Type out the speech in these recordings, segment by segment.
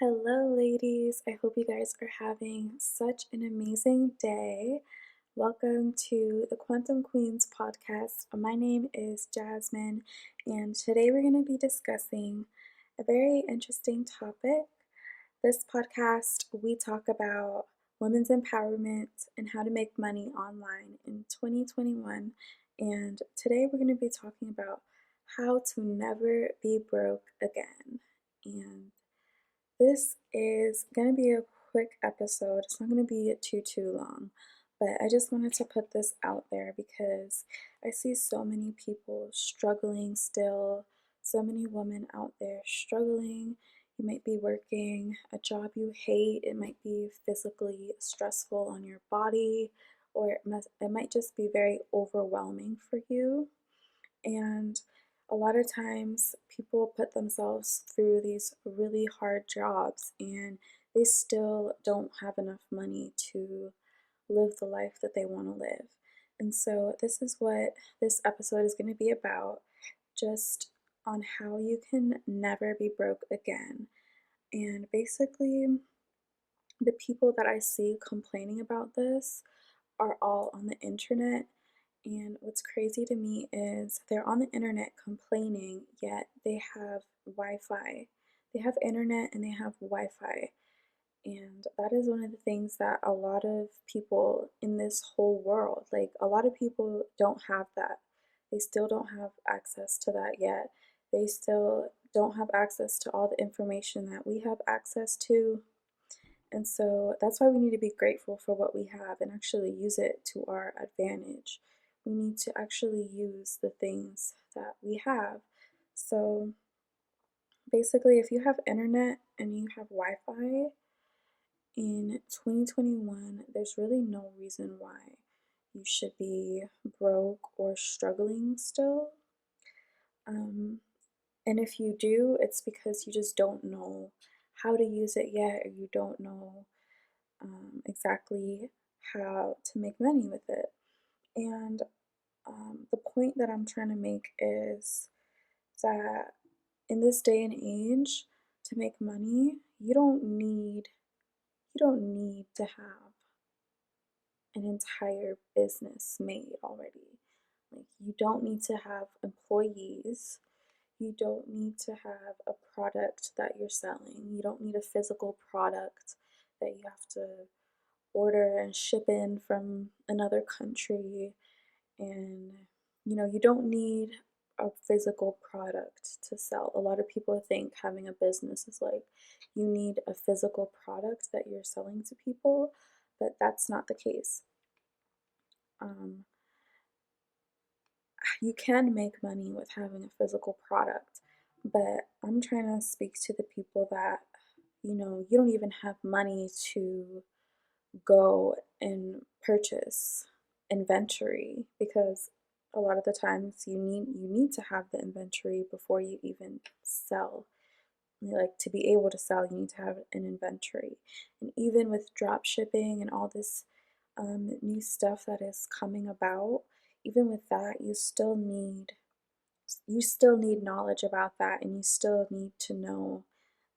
Hello, ladies. I hope you guys are having such an amazing day. Welcome to the Quantum Queens podcast. My name is Jasmine, and today we're going to be discussing a very interesting topic. This podcast, we talk about women's empowerment and how to make money online in 2021. And today we're going to be talking about how to never be broke again. And this is going to be a quick episode. It's not going to be too long, but I just wanted to put this out there because I see so many people struggling still, so many women out there struggling. You might be working a job you hate. It might be physically stressful on your body, or it might just be very overwhelming for you. And a lot of times people put themselves through these really hard jobs and they still don't have enough money to live the life that they want to live. And so, this is what this episode is going to be about, just on how you can never be broke again. And basically, the people that I see complaining about this are all on the internet. And what's crazy to me is they're on the internet complaining, yet they have Wi Fi. They have internet and they have Wi Fi. And that is one of the things that a lot of people in this whole world, like a lot of people don't have that. They still don't have access to that yet. They still don't have access to all the information that we have access to. And so that's why we need to be grateful for what we have and actually use it to our advantage. We need to actually use the things that we have. So basically, if you have internet and you have Wi Fi in 2021, there's really no reason why you should be broke or struggling still. Um, and if you do, it's because you just don't know how to use it yet, or you don't know exactly how to make money with it. And the point that I'm trying to make is that in this day and age, to make money, you don't need to have an entire business made already. Like you don't need to have employees. You don't need to have a product that you're selling. You don't need a physical product that you have to order and ship in from another country. And you don't need a physical product to sell. A lot of people think having a business is like you need a physical product that you're selling to people, but that's not the case. um, you can make money with having a physical product, but I'm trying to speak to the people that you don't even have money to go and purchase inventory, because a lot of the times you need to have the inventory before you even sell. Like to be able to sell, you need to have an inventory. And even with drop shipping and all this new stuff that is coming about, even with that, you still need knowledge about that, and you still need to know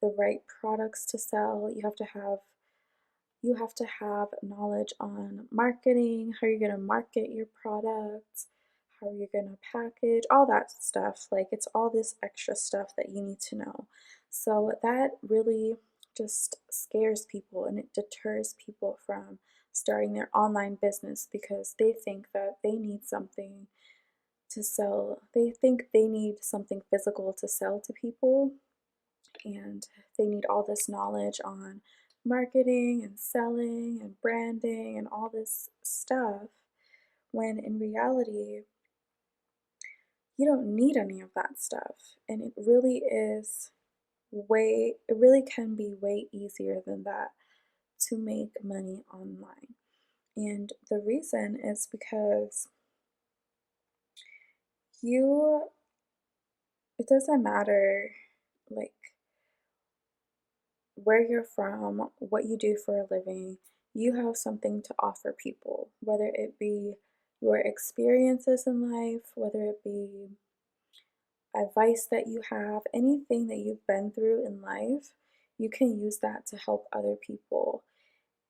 the right products to sell. You have to have knowledge on marketing, how you're going to market your products, how you're going to package, all that stuff. Like it's all this extra stuff that you need to know. So that really just scares people and it deters people from starting their online business because they think that they need something to sell. They think they need something physical to sell to people, and they need all this knowledge on marketing and selling and branding and all this stuff, when in reality, you don't need any of that stuff. And it really can be way easier than that to make money online. And the reason is because you, it doesn't matter like where you're from, what you do for a living, you have something to offer people, whether it be your experiences in life, whether it be advice that you have, anything that you've been through in life, you can use that to help other people.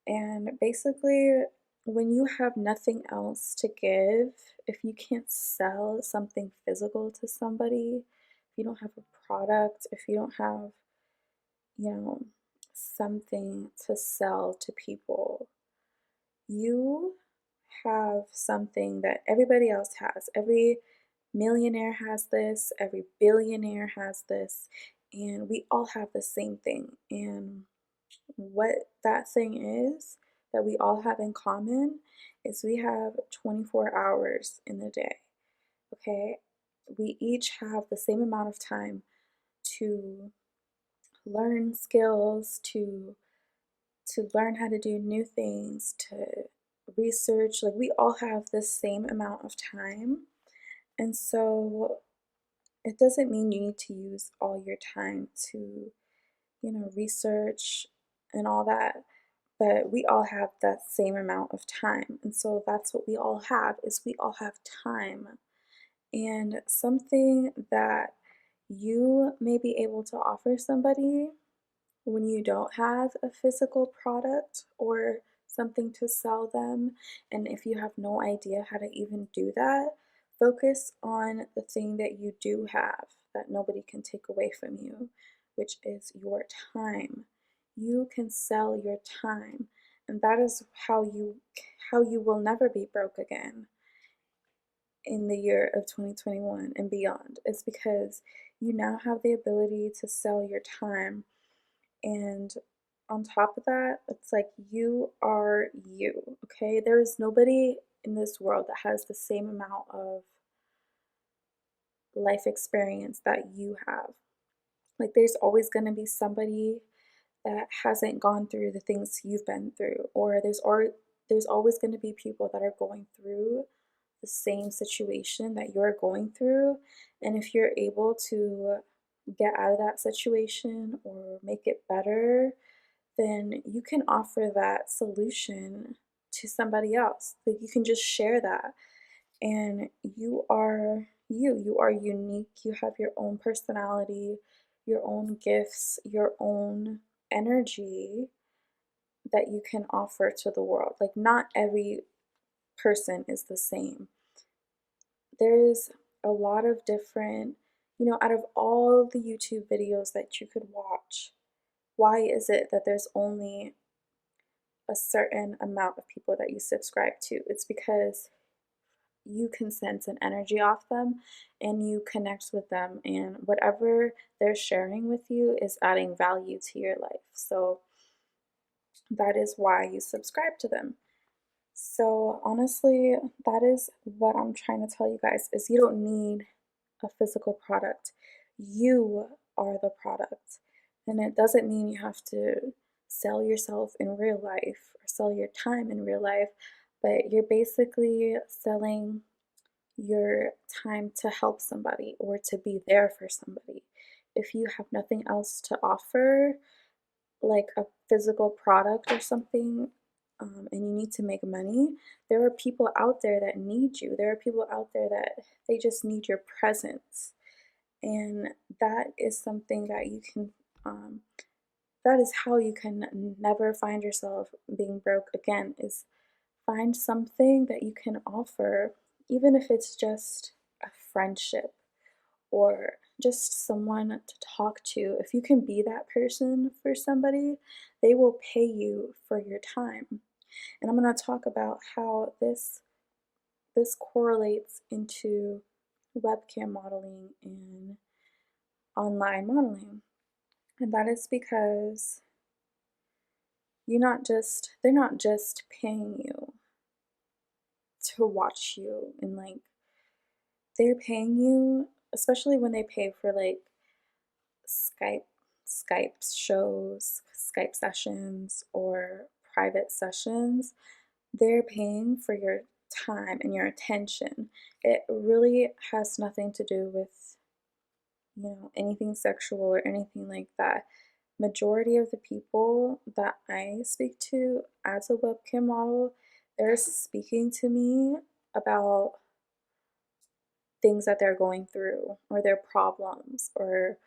And basically, when you have nothing else to give, if you can't sell something physical to somebody, if you don't have a product, if you don't have, you know, something to sell to people, you have something that everybody else has. Every millionaire has this, every billionaire has this, and we all have the same thing. And what that thing is that we all have in common is we have 24 hours in the day, okay? We each have the same amount of time to learn skills, to learn how to do new things, to research. Like we all have the same amount of time. And so it doesn't mean you need to use all your time to, research and all that, but we all have that same amount of time. And so that's what we all have is we all have time. And something that you may be able to offer somebody when you don't have a physical product or something to sell them, and if you have no idea how to even do that, focus on the thing that you do have that nobody can take away from you, which is your time. You can sell your time, and that is how you will never be broke again in the year of 2021 and beyond. It's because you now have the ability to sell your time, and on top of that, it's like you are you, okay? There is nobody in this world that has the same amount of life experience that you have. Like, there's always going to be somebody that hasn't gone through the things you've been through, or there's always going to be people that are going through the same situation that you're going through. And if you're able to get out of that situation or make it better, then you can offer that solution to somebody else. Like you can just share that. And you are you. You are unique. You have your own personality, your own gifts, your own energy that you can offer to the world. Like, not every person is the same. There's a lot of different, out of all the YouTube videos that you could watch, why is it that there's only a certain amount of people that you subscribe to? It's because you can sense an energy off them and you connect with them, and whatever they're sharing with you is adding value to your life. So that is why you subscribe to them. So honestly, that is what I'm trying to tell you guys is you don't need a physical product. You are the product. And it doesn't mean you have to sell yourself in real life or sell your time in real life, but you're basically selling your time to help somebody or to be there for somebody. If you have nothing else to offer, like a physical product or something, and you need to make money, there are people out there that need you. There are people out there that they just need your presence. And that is something that you can, that is how you can never find yourself being broke again, is find something that you can offer, even if it's just a friendship or just someone to talk to. If you can be that person for somebody, they will pay you for your time. And I'm going to talk about how this correlates into webcam modeling and online modeling. And that is because they're not just paying you to watch you, and like they're paying you, especially when they pay for like Skype Skype shows, Skype sessions, or private sessions. They're paying for your time and your attention. It really has nothing to do with, anything sexual or anything like that. Majority of the people that I speak to as a webcam model, they're speaking to me about things that they're going through or their problems or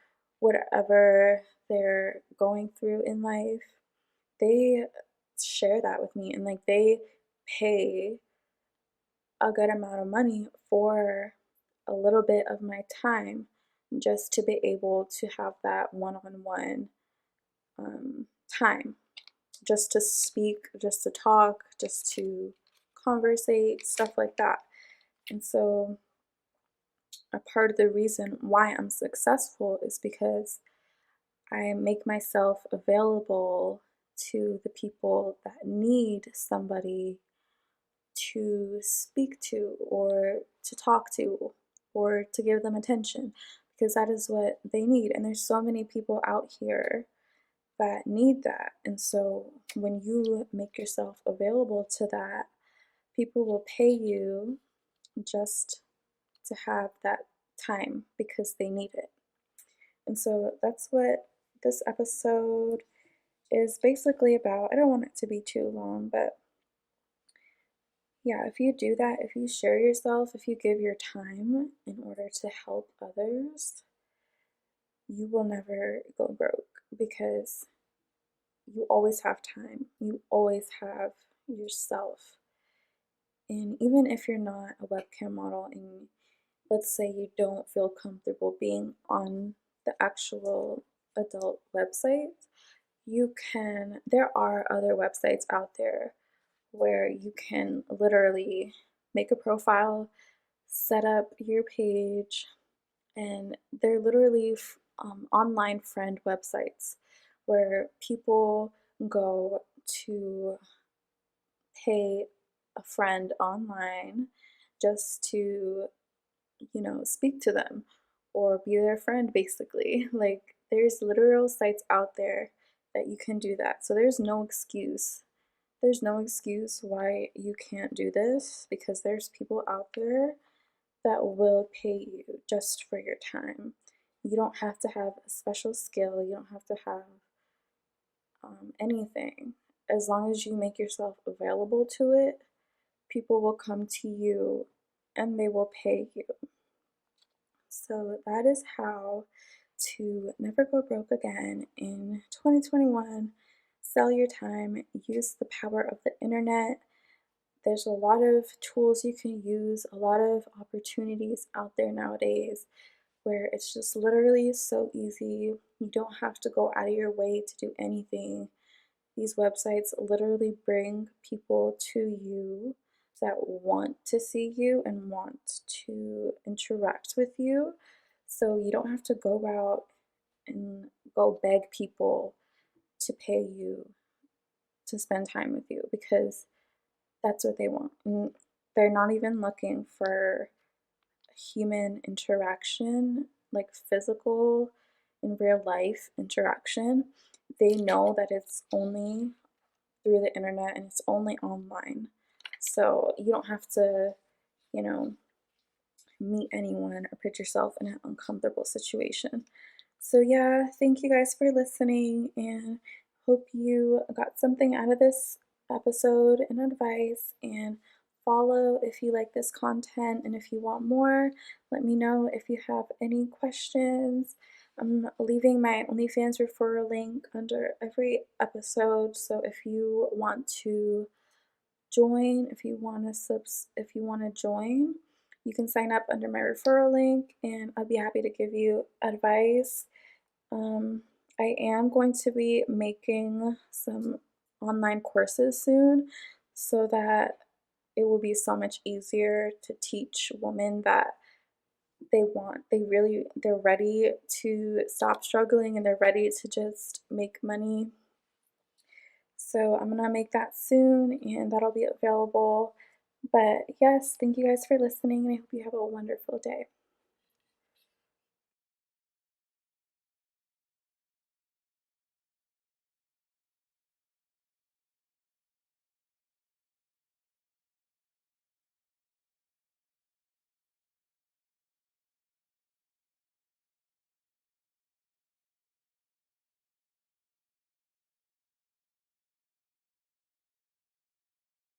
whatever they're going through in life, they share that with me, and like they pay a good amount of money for a little bit of my time just to be able to have that one-on-one time, just to speak, just to talk, just to conversate, stuff like that. And so a part of the reason why I'm successful is because I make myself available to the people that need somebody to speak to or to talk to or to give them attention, because that is what they need. And there's so many people out here that need that. And so when you make yourself available to that, people will pay you just to have that time because they need it. And so that's what this episode is basically about. I don't want it to be too long, but yeah, if you do that, if you share yourself, if you give your time in order to help others, you will never go broke because you always have time. You always have yourself. And even if you're not a webcam model and let's say you don't feel comfortable being on the actual adult website, there are other websites out there where you can literally make a profile, set up your page, and they're literally online friend websites where people go to pay a friend online just to, speak to them or be their friend basically. Like there's literal sites out there that you can do that. So there's no excuse. There's no excuse why you can't do this because there's people out there that will pay you just for your time. You don't have to have a special skill. You don't have to have anything. As long as you make yourself available to it, people will come to you and they will pay you. So that is how to never go broke again in 2021. Sell your time, use the power of the internet. There's a lot of tools you can use, a lot of opportunities out there nowadays where it's just literally so easy. You don't have to go out of your way to do anything. These websites literally bring people to you that want to see you and want to interact with you. So you don't have to go out and go beg people to pay you to spend time with you because that's what they want. And they're not even looking for human interaction, like physical in real life interaction. They know that it's only through the internet and it's only online. So you don't have to, you know, meet anyone or put yourself in an uncomfortable situation. So, yeah, thank you guys for listening and hope you got something out of this episode and advice. And follow if you like this content. And if you want more, let me know if you have any questions. I'm leaving my OnlyFans referral link under every episode. So, if you want to join, if you want to join, you can sign up under my referral link and I'll be happy to give you advice. um, I am going to be making some online courses soon so that it will be so much easier to teach women that they're ready to stop struggling and they're ready to just make money. So I'm gonna make that soon and that'll be available. But yes, thank you guys for listening and I hope you have a wonderful day.